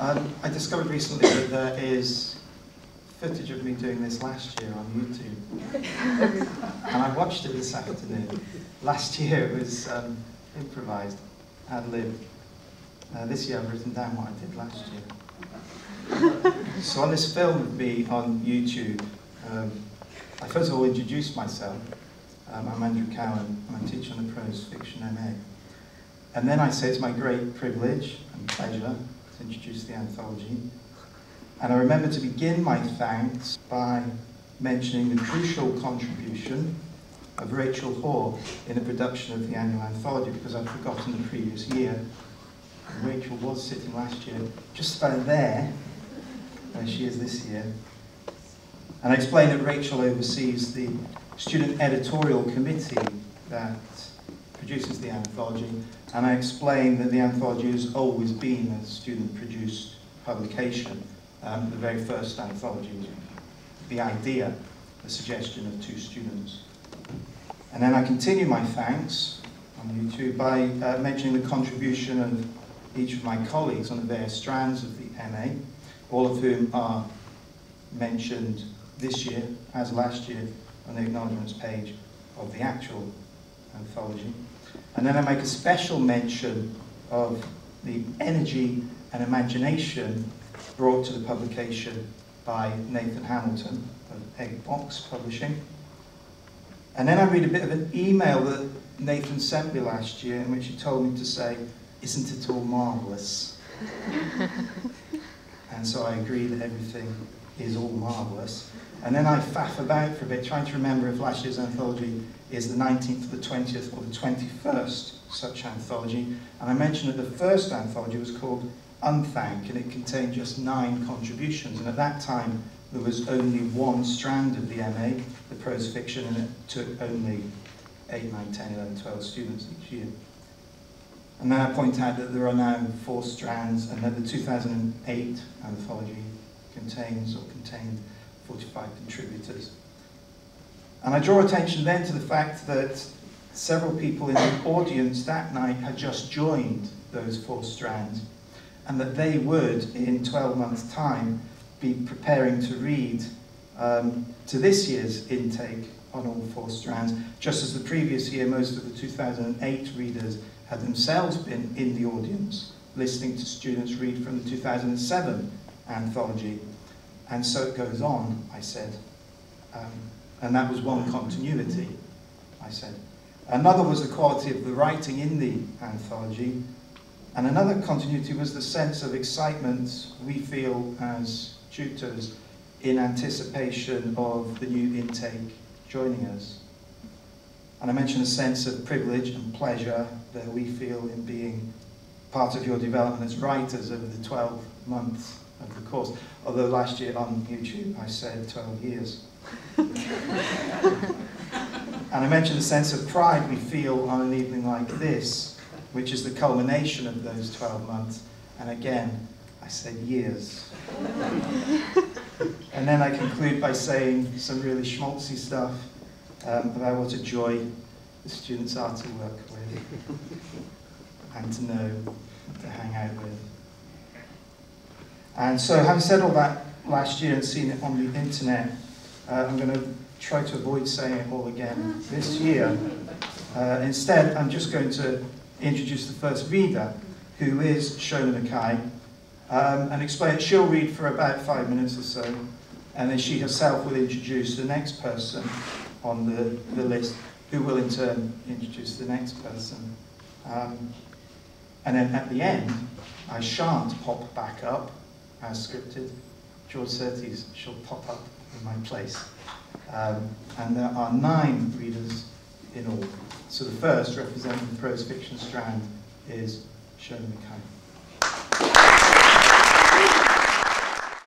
I discovered recently that there is footage of me doing this last year on YouTube. And I watched it this afternoon. Last year it was improvised, ad-lib. This year I've written down what I did last year. So on this film of me on YouTube, I first of all introduced myself. I'm Andrew Cowan, and I teach on the Prose Fiction MA. And then I say it's my great privilege and pleasure to introduce the anthology. And I remember to begin my thanks by mentioning the crucial contribution of Rachel Hoare in the production of the annual anthology, because I'd forgotten the previous year. And Rachel was sitting last year just about there, where she is this year. And I explained that Rachel oversees the student editorial committee that produces the anthology, and I explained that the anthology has always been a student-produced publication. The very first anthology was the idea, the suggestion of 2 students. And then I continue my thanks on YouTube by mentioning the contribution of each of my colleagues on the various strands of the MA, all of whom are mentioned this year, as last year, on the acknowledgements page of the actual anthology. And then I make a special mention of the energy and imagination brought to the publication by Nathan Hamilton of Egg Box Publishing. And then I read a bit of an email that Nathan sent me last year in which he told me to say, "Isn't it all marvellous?" And so I agree that everything is all marvellous. And then I faff about for a bit, trying to remember if last year's anthology is the 19th, the 20th, or the 21st such anthology. And I mentioned that the first anthology was called Unthank, and it contained just 9 contributions. And at that time, there was only 1 strand of the MA, the prose fiction, and it took only 8, 9, 10, 11, 12 students each year. And then I point out that there are now 4 strands, and that the 2008 anthology contained 45 contributors. And I draw attention then to the fact that several people in the audience that night had just joined those 4 strands, and that they would, in 12 months' time, be preparing to read to this year's intake on all 4 strands, just as the previous year most of the 2008 readers had themselves been in the audience, listening to students read from the 2007 anthology. And so it goes on, I said. And that was one continuity, I said. Another was the quality of the writing in the anthology. And another continuity was the sense of excitement we feel as tutors in anticipation of the new intake joining us. And I mentioned a sense of privilege and pleasure that we feel in being part of your development as writers over the 12 months of the course. Although last year on YouTube I said 12 years. And I mentioned a sense of pride we feel on an evening like this, which is the culmination of those 12 months. And again, I said years. And then I conclude by saying some really schmaltzy stuff about what a joy the students are to work with and to know, to hang out with. And so, having said all that last year and seen it on the internet, I'm going to try to avoid saying it all again this year. Instead, I'm just going to introduce the first reader, who is Seonaid MacKay, and explain it. She'll read for about 5 minutes or so, and then she herself will introduce the next person on the list, who will in turn introduce the next person. And then at the end, I shan't pop back up as scripted. George Szirtes shall pop up in my place. And there are 9 readers in all. So the first, representing the prose fiction strand, is Seonaid MacKay.